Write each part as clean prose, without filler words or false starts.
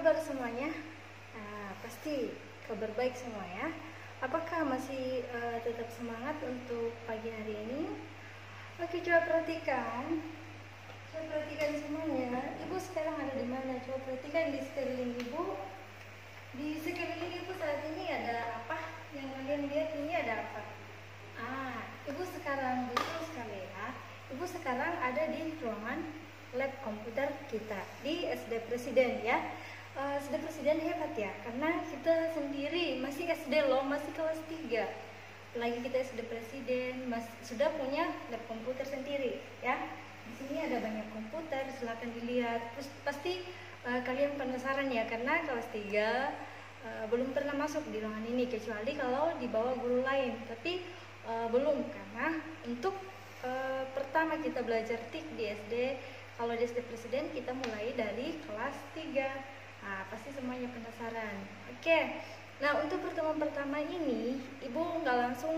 kabar semuanya? Pasti kabar baik semua ya. Apakah masih tetap semangat untuk pagi hari ini? Oke, coba perhatikan. Coba perhatikan semuanya. Ibu sekarang ada di mana? Coba perhatikan di sekeliling ibu. Di sekeliling ibu saat ini ada apa? Yang kalian lihat ini ada apa? Ibu sekarang betul sekali ya. Ibu sekarang ada di ruangan lab komputer kita di SD Presiden ya. SD Presiden hebat ya, karena kita sendiri masih SD loh, masih kelas 3. Lagi kita SD Presiden sudah punya lab komputer sendiri ya. Di sini ada banyak komputer, silakan dilihat. Terus pasti kalian penasaran ya, karena kelas 3 belum pernah masuk di ruangan ini, kecuali kalau dibawa guru lain. Tapi belum, karena untuk pertama kita belajar TIK di SD. Kalau di SD Presiden kita mulai dari kelas 3. Pasti semuanya penasaran. Oke. Nah, untuk pertemuan pertama ini Ibu nggak langsung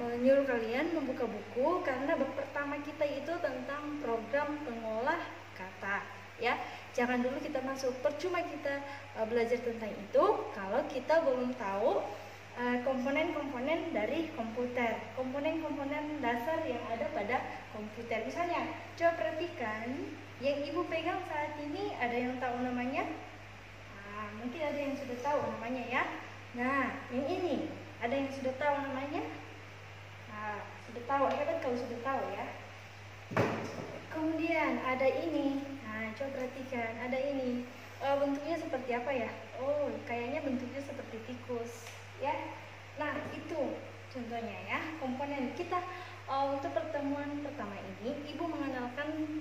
menyuruh kalian membuka buku, karena bab pertama kita itu tentang program pengolah kata ya. Jangan dulu kita masuk, percuma kita belajar tentang itu kalau kita belum tahu komponen-komponen dari komputer, komponen-komponen dasar yang ada pada komputer. Misalnya, coba perhatikan yang Ibu pegang saat ini, ada yang tahu namanya? Mungkin ada yang sudah tahu namanya ya. Nah, yang ini ada yang sudah tahu namanya? Sudah tahu, hebat kalau sudah tahu ya. Kemudian ada ini. Coba perhatikan, ada ini. Bentuknya seperti apa ya? Oh, kayaknya bentuknya seperti tikus ya. Nah, itu contohnya ya, komponen kita. Untuk pertemuan pertama ini Ibu mengenalkan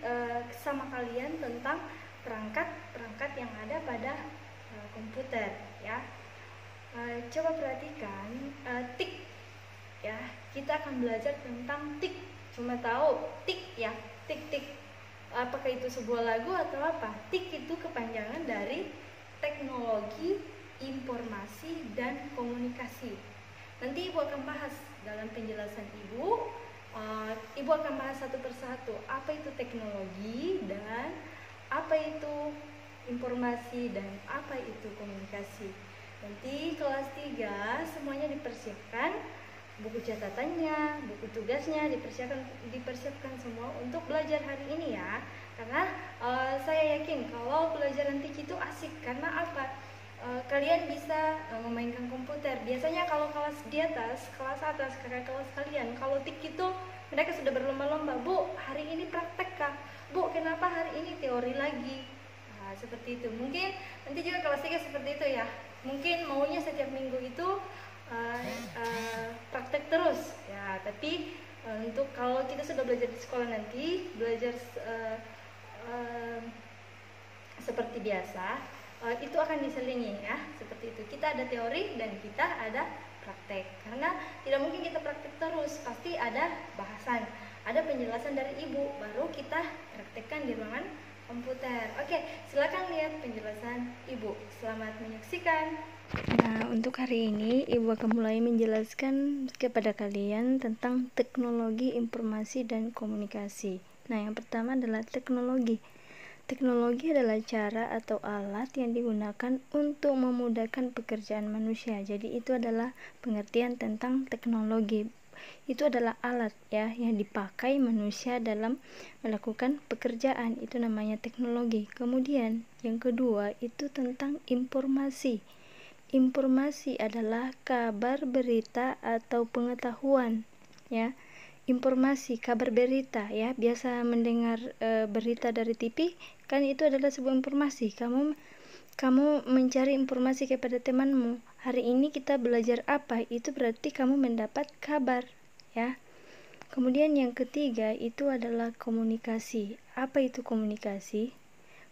sama kalian tentang perangkat yang ada pada komputer ya. Coba perhatikan TIK ya. Kita akan belajar tentang TIK. Cuma tahu TIK ya, TIK. Apakah itu sebuah lagu atau apa? TIK itu kepanjangan dari teknologi informasi dan komunikasi. Nanti Ibu akan bahas dalam penjelasan Ibu. Ibu akan bahas satu persatu apa itu teknologi dan apa itu informasi dan apa itu komunikasi. Nanti kelas 3 semuanya dipersiapkan, buku catatannya, buku tugasnya dipersiapkan semua untuk belajar hari ini ya. Karena saya yakin kalau pelajaran TIK itu asik, karena apa? Kalian bisa memainkan komputer. Biasanya kalau kelas di atas, kelas atas, kakak kelas kalian, kalau TIK itu mereka sudah berlomba-lomba. Bu, hari ini praktek kah? Bu, kenapa hari ini teori lagi? Seperti itu. Mungkin nanti juga kelas 3 seperti itu ya. Mungkin maunya setiap minggu itu praktek terus ya. Tapi untuk kalau kita sudah belajar di sekolah nanti, belajar seperti biasa, itu akan diselingi ya, seperti itu. Kita ada teori dan kita ada praktek, karena tidak mungkin kita praktek terus, pasti ada bahasan, ada penjelasan dari Ibu, baru kita praktekkan di ruangan komputer. Oke, silakan lihat penjelasan Ibu. Selamat menyaksikan. Nah, untuk hari ini Ibu akan mulai menjelaskan kepada kalian tentang teknologi informasi dan komunikasi. Nah, yang pertama adalah teknologi. Teknologi adalah cara atau alat yang digunakan untuk memudahkan pekerjaan manusia. Jadi itu adalah pengertian tentang teknologi. Itu adalah alat ya yang dipakai manusia dalam melakukan pekerjaan. Itu namanya teknologi. Kemudian yang kedua itu tentang informasi. Informasi adalah kabar, berita atau pengetahuan ya. Informasi, kabar, berita ya. Biasa mendengar berita dari TV, kan itu adalah sebuah informasi. Kamu mencari informasi kepada temanmu, hari ini kita belajar apa, itu berarti kamu mendapat kabar ya. Kemudian yang ketiga itu adalah komunikasi. Apa itu komunikasi?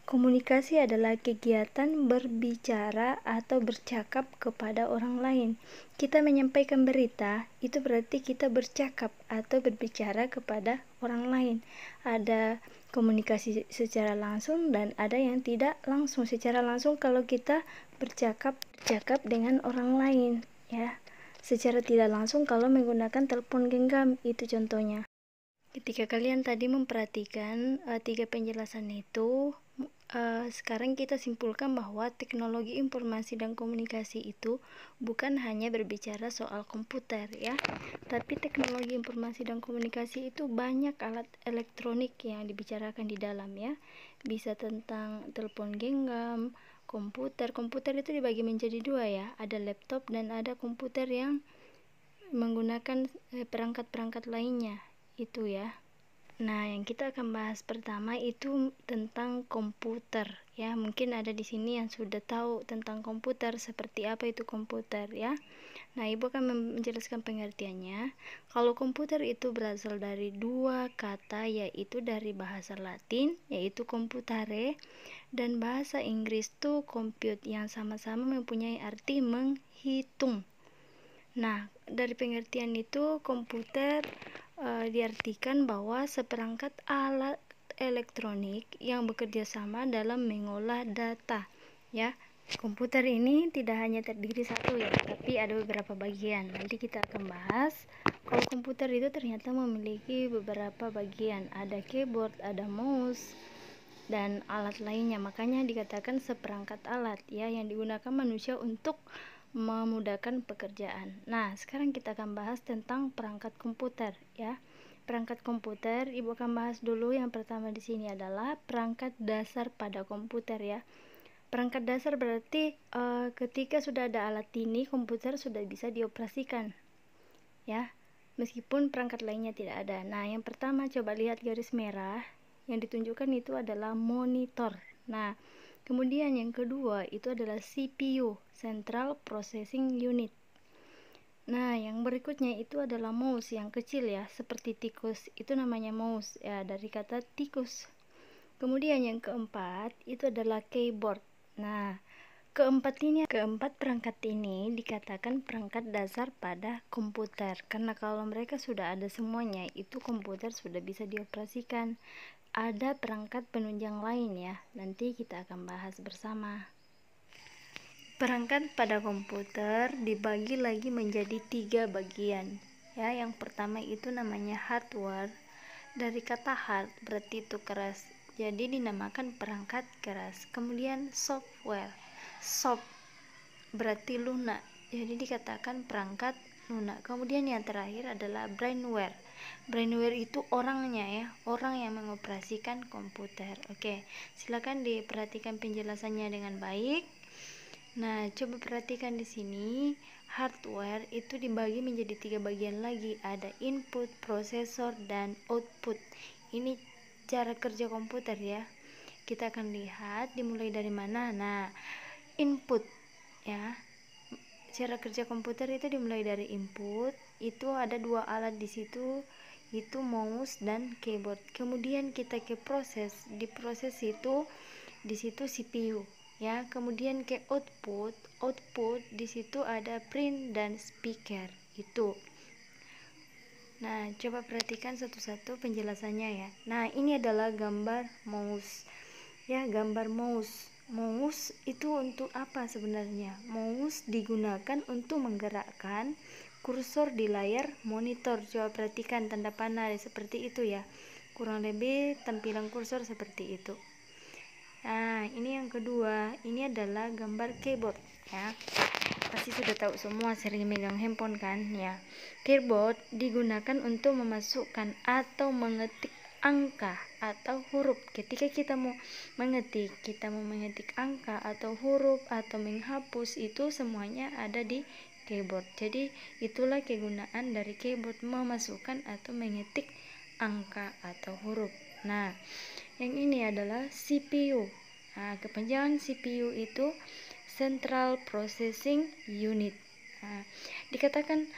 Komunikasi adalah kegiatan berbicara atau bercakap kepada orang lain. Kita menyampaikan berita, itu berarti kita bercakap atau berbicara kepada orang lain. Ada komunikasi secara langsung dan ada yang tidak langsung. Secara langsung kalau kita bercakap dengan orang lain ya. Secara tidak langsung kalau menggunakan telepon genggam, itu contohnya. Ketika kalian tadi memperhatikan 3 penjelasan itu, sekarang kita simpulkan bahwa teknologi informasi dan komunikasi itu bukan hanya berbicara soal komputer ya, tapi teknologi informasi dan komunikasi itu banyak alat elektronik yang dibicarakan di dalam ya. Bisa tentang telepon genggam, komputer itu dibagi menjadi dua ya, ada laptop dan ada komputer yang menggunakan perangkat-perangkat lainnya itu ya. Nah, yang kita akan bahas pertama itu tentang komputer ya. Mungkin ada di sini yang sudah tahu tentang komputer, seperti apa itu komputer ya. Nah, Ibu akan menjelaskan pengertiannya. Kalau komputer itu berasal dari dua kata, yaitu dari bahasa Latin yaitu computare dan bahasa Inggris itu compute, yang sama-sama mempunyai arti menghitung. Nah, dari pengertian itu komputer diartikan bahwa seperangkat alat elektronik yang bekerja sama dalam mengolah data ya. Komputer ini tidak hanya terdiri satu ya, tapi ada beberapa bagian. Nanti kita akan bahas kalau komputer itu ternyata memiliki beberapa bagian, ada keyboard, ada mouse dan alat lainnya. Makanya dikatakan seperangkat alat ya, yang digunakan manusia untuk memudahkan pekerjaan. Nah, sekarang kita akan bahas tentang perangkat komputer ya. Perangkat komputer, Ibu akan bahas dulu. Yang pertama di sini adalah perangkat dasar pada komputer ya. Perangkat dasar berarti ketika sudah ada alat ini, komputer sudah bisa dioperasikan ya, meskipun perangkat lainnya tidak ada. Nah, yang pertama coba lihat garis merah yang ditunjukkan itu adalah monitor. Nah, kemudian yang kedua itu adalah CPU, Central Processing Unit. Nah, yang berikutnya itu adalah mouse yang kecil ya, seperti tikus. Itu namanya mouse ya, dari kata tikus. Kemudian yang keempat itu adalah keyboard. Nah, keempat perangkat ini dikatakan perangkat dasar pada komputer, karena kalau mereka sudah ada semuanya, itu komputer sudah bisa dioperasikan. Ada perangkat penunjang lain ya, nanti kita akan bahas bersama. Perangkat pada komputer dibagi lagi menjadi 3 bagian ya. Yang pertama itu namanya hardware, dari kata hard berarti itu keras, jadi dinamakan perangkat keras. Kemudian software, soft berarti lunak, jadi dikatakan perangkat lunak. Kemudian yang terakhir adalah brainware. Brainware itu orangnya ya, orang yang mengoperasikan komputer. Oke, silakan diperhatikan penjelasannya dengan baik. Nah, coba perhatikan di sini. Hardware itu dibagi menjadi 3 bagian lagi, ada input, prosesor, dan output. Ini cara kerja komputer ya. Kita akan lihat dimulai dari mana. Nah, input ya. Cara kerja komputer itu dimulai dari input. Itu ada 2 alat di situ, itu mouse dan keyboard. Kemudian kita ke proses. Di proses itu di situ CPU ya. Kemudian ke output di situ ada print dan speaker itu. Nah, coba perhatikan satu-satu penjelasannya ya. Nah, ini adalah gambar mouse ya, gambar mouse. Mouse itu untuk apa sebenarnya? Mouse digunakan untuk menggerakkan kursor di layar monitor. Coba perhatikan tanda panah seperti itu ya, kurang lebih tampilan kursor seperti itu. Nah, ini yang kedua, ini adalah gambar keyboard ya. Pasti sudah tahu semua, sering megang handphone kan ya. Keyboard digunakan untuk memasukkan atau mengetik angka atau huruf. Ketika kita mau mengetik angka atau huruf atau menghapus, itu semuanya ada di keyboard. Jadi itulah kegunaan dari keyboard, memasukkan atau mengetik angka atau huruf. Nah, yang ini adalah CPU. Nah, kepanjangan CPU itu Central Processing Unit. Nah, dikatakan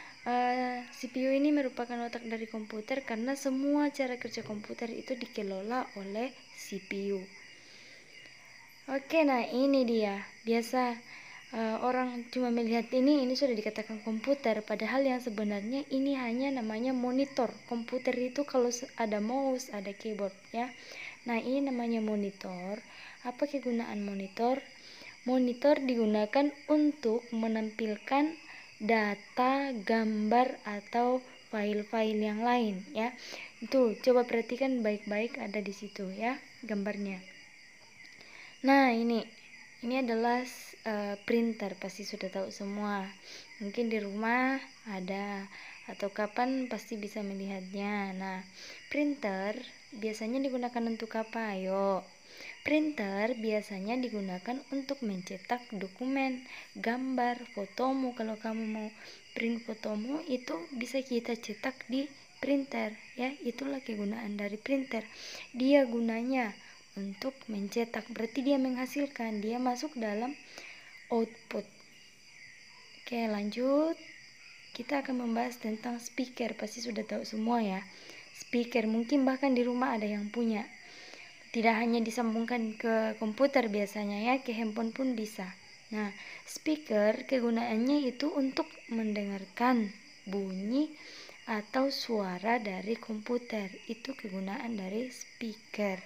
CPU ini merupakan otak dari komputer karena semua cara kerja komputer itu dikelola oleh CPU. Oke, nah ini dia. Biasa orang cuma melihat ini sudah dikatakan komputer, padahal yang sebenarnya ini hanya namanya monitor. Komputer itu kalau ada mouse, ada keyboard ya. Nah, ini namanya monitor. Apa kegunaan monitor? Monitor digunakan untuk menampilkan data, gambar, atau file-file yang lain ya. Itu coba perhatikan baik-baik, ada di situ ya gambarnya. Nah, ini adalah printer, pasti sudah tahu semua. Mungkin di rumah ada atau kapan pasti bisa melihatnya. Nah, printer biasanya digunakan untuk apa? Ayo. Printer biasanya digunakan untuk mencetak dokumen, gambar, fotomu. Kalau kamu mau print fotomu, itu bisa kita cetak di printer, ya. Itulah kegunaan dari printer. Dia gunanya untuk mencetak, berarti dia menghasilkan, dia masuk dalam output. Oke, lanjut. Kita akan membahas tentang speaker, pasti sudah tahu semua ya. Speaker mungkin bahkan di rumah ada yang punya. Tidak hanya disambungkan ke komputer biasanya ya, ke handphone pun bisa. Nah, speaker kegunaannya itu untuk mendengarkan bunyi atau suara dari komputer. Itu kegunaan dari speaker.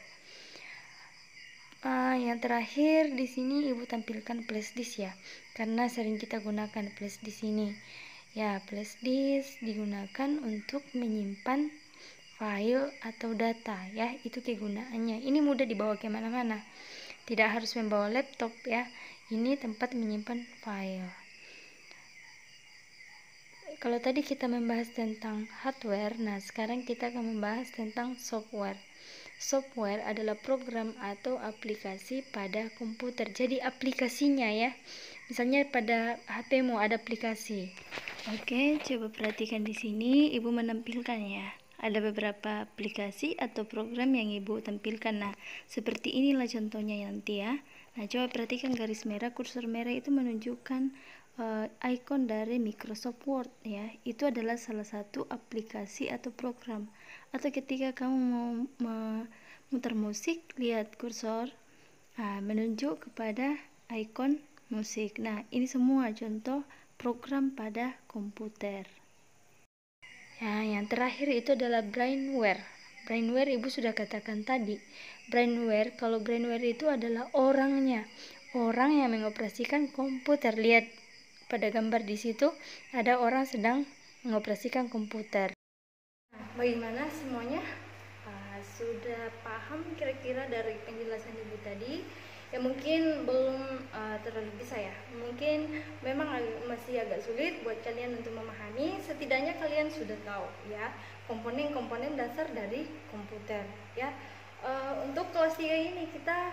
Yang terakhir di sini ibu tampilkan flashdisk ya, karena sering kita gunakan flashdisk ini. Ya, flashdisk digunakan untuk menyimpan file atau data ya, itu kegunaannya. Ini mudah dibawa kemana-mana, tidak harus membawa laptop ya. Ini tempat menyimpan file. Kalau tadi kita membahas tentang hardware, nah sekarang kita akan membahas tentang software. Software adalah program atau aplikasi pada komputer. Jadi aplikasinya ya, misalnya pada HP-mu ada aplikasi. Oke, coba perhatikan di sini, ibu menampilkan ya. Ada beberapa aplikasi atau program yang ibu tampilkan. Nah, seperti inilah contohnya nanti ya. Nah, coba perhatikan garis merah, kursor merah itu menunjukkan icon dari Microsoft Word ya. Itu adalah salah satu aplikasi atau program. Atau ketika kamu mau memutar musik, lihat kursor menunjuk kepada icon musik. Nah, ini semua contoh program pada komputer. Nah, yang terakhir itu adalah brainware. Brainware ibu sudah katakan tadi. Brainware, kalau brainware itu adalah orangnya, orang yang mengoperasikan komputer. Lihat pada gambar di situ ada orang sedang mengoperasikan komputer. Nah, bagaimana semuanya? Sudah paham kira-kira dari penjelasan ibu tadi? Ya mungkin belum terlalu bisa ya, mungkin memang masih agak sulit buat kalian untuk memahami. Setidaknya kalian sudah tahu ya komponen-komponen dasar dari komputer ya. Untuk kelas 3 ini kita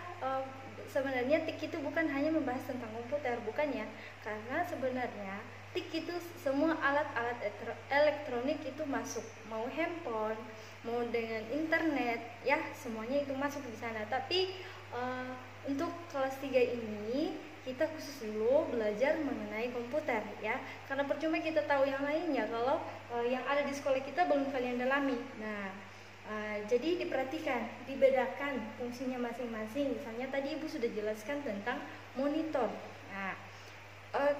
sebenarnya TIK itu bukan hanya membahas tentang komputer, bukan ya, karena sebenarnya TIK itu semua alat-alat elektronik itu masuk, mau handphone, mau dengan internet ya, semuanya itu masuk di sana. Tapi untuk kelas 3 ini kita khusus dulu belajar mengenai komputer ya, karena percuma kita tahu yang lainnya kalau yang ada di sekolah kita belum kalian dalami. Nah, jadi diperhatikan, dibedakan fungsinya masing-masing. Misalnya tadi ibu sudah jelaskan tentang monitor. Nah,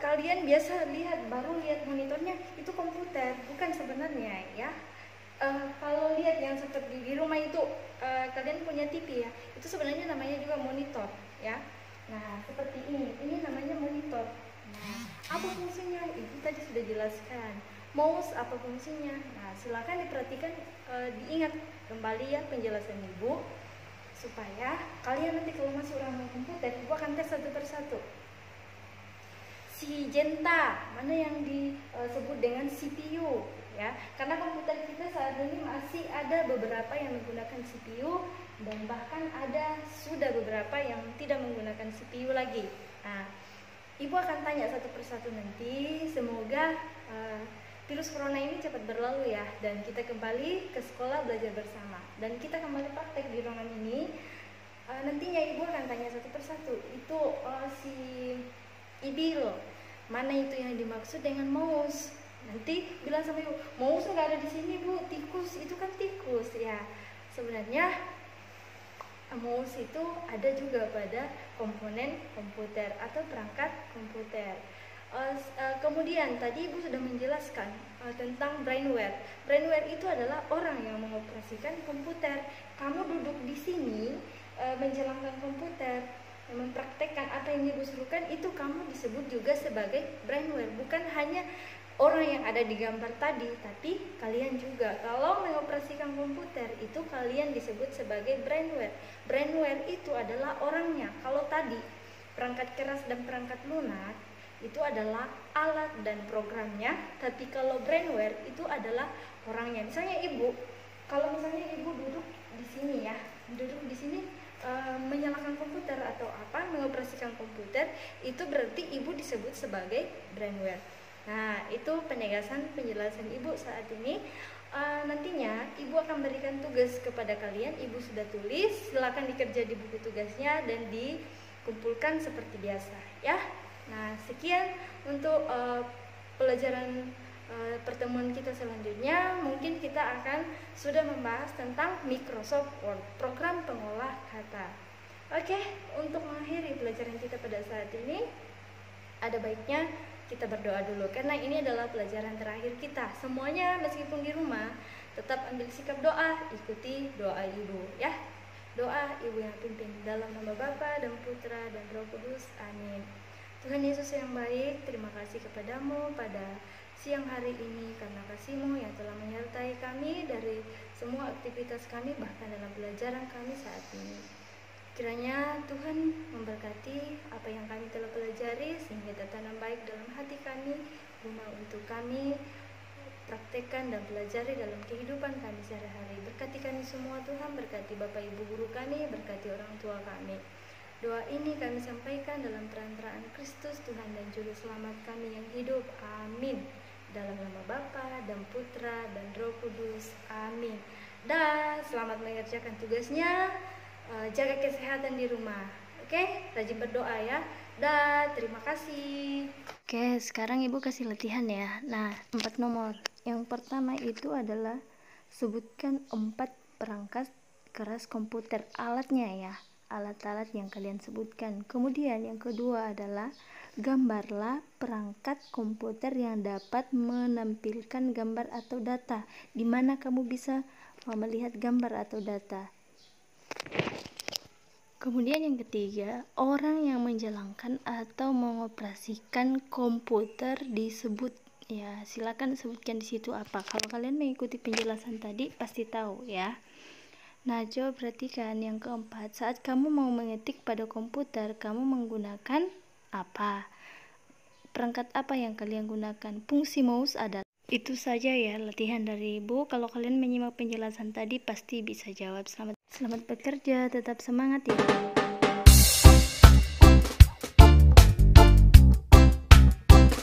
kalian biasa baru lihat monitornya itu komputer, bukan sebenarnya ya. Kalau lihat yang seperti di rumah itu kalian punya TV ya, itu sebenarnya namanya juga monitor ya. Nah, seperti ini namanya monitor. Nah, apa fungsinya? Itu tadi sudah jelaskan. Mouse apa fungsinya? Nah, silakan diperhatikan, diingat kembali ya penjelasan ibu, supaya kalian nanti kalau masuk ranah komputer, ibu akan tes satu persatu. Si Genta, mana yang disebut dengan CPU ya, karena komputer kita saat ini masih ada beberapa yang menggunakan CPU dan bahkan sudah beberapa yang tidak menggunakan CPU lagi. Nah, ibu akan tanya satu persatu nanti. Semoga virus corona ini cepat berlalu ya, dan kita kembali ke sekolah belajar bersama, dan kita kembali praktek di ruangan ini. Nantinya ibu akan tanya satu persatu. Itu si Ibil, mana itu yang dimaksud dengan mouse? Nanti bilang sama ibu, mouse nggak ada di sini bu, tikus, itu kan tikus ya. Sebenarnya mouse itu ada juga pada komponen komputer atau perangkat komputer. Kemudian tadi ibu sudah menjelaskan tentang brainware. Brainware itu adalah orang yang mengoperasikan komputer. Kamu duduk di sini menjalankan komputer, mempraktekkan apa yang ibu suruhkan, itu kamu disebut juga sebagai brainware. Bukan hanya orang yang ada di gambar tadi, tapi kalian juga kalau mengoperasikan komputer itu kalian disebut sebagai brainware. Brainware itu adalah orangnya. Kalau tadi perangkat keras dan perangkat lunak itu adalah alat dan programnya, tapi kalau brainware itu adalah orangnya. Misalnya ibu, kalau misalnya ibu duduk di sini ya, duduk di sini menyalakan komputer atau apa, mengoperasikan komputer, itu berarti ibu disebut sebagai brainware. Nah, itu penjelasan ibu saat ini. Nantinya ibu akan berikan tugas kepada kalian, ibu sudah tulis, silakan dikerja di buku tugasnya dan dikumpulkan seperti biasa ya. Nah, sekian untuk pelajaran pertemuan kita selanjutnya. Mungkin kita akan sudah membahas tentang Microsoft Word, program pengolah kata. Oke, untuk mengakhiri pelajaran kita pada saat ini, ada baiknya kita berdoa dulu, karena ini adalah pelajaran terakhir kita. Semuanya meskipun di rumah tetap ambil sikap doa, ikuti doa ibu ya. Doa ibu yang pimpin, dalam nama Bapa dan Putra dan Roh Kudus, amin. Tuhan Yesus yang baik, terima kasih kepadamu pada siang hari ini, karena kasih-Mu yang telah menyertai kami dari semua aktivitas kami, bahkan dalam pelajaran kami saat ini. Kiranya Tuhan memberkati apa yang kami telah pelajari, sehingga tertanam baik dalam hati kami, rumah untuk kami praktekkan dan pelajari dalam kehidupan kami sehari-hari. Berkati kami semua Tuhan, berkati Bapak Ibu guru kami, berkati orang tua kami. Doa ini kami sampaikan dalam perantaraan Kristus Tuhan dan Juru Selamat kami yang hidup. Amin. Dalam nama Bapa dan Putra dan Roh Kudus. Amin. Dan selamat mengerjakan tugasnya. Jaga kesehatan di rumah. Oke, rajin berdoa ya. Dan terima kasih. Oke, sekarang ibu kasih latihan ya. Nah, 4 nomor. Yang pertama itu adalah sebutkan 4 perangkat keras komputer, alatnya ya, alat-alat yang kalian sebutkan. Kemudian yang kedua adalah gambarlah perangkat komputer yang dapat menampilkan gambar atau data. Di mana kamu bisa melihat gambar atau data. Kemudian yang ketiga, orang yang menjalankan atau mengoperasikan komputer disebut ya. Silakan sebutkan di situ apa. Kalau kalian mengikuti penjelasan tadi pasti tahu ya. Nah, coba perhatikan yang keempat. Saat kamu mau mengetik pada komputer, kamu menggunakan apa? Perangkat apa yang kalian gunakan? Fungsi mouse ada. Itu saja ya latihan dari ibu. Kalau kalian menyimak penjelasan tadi pasti bisa jawab. Selamat bekerja, tetap semangat ya.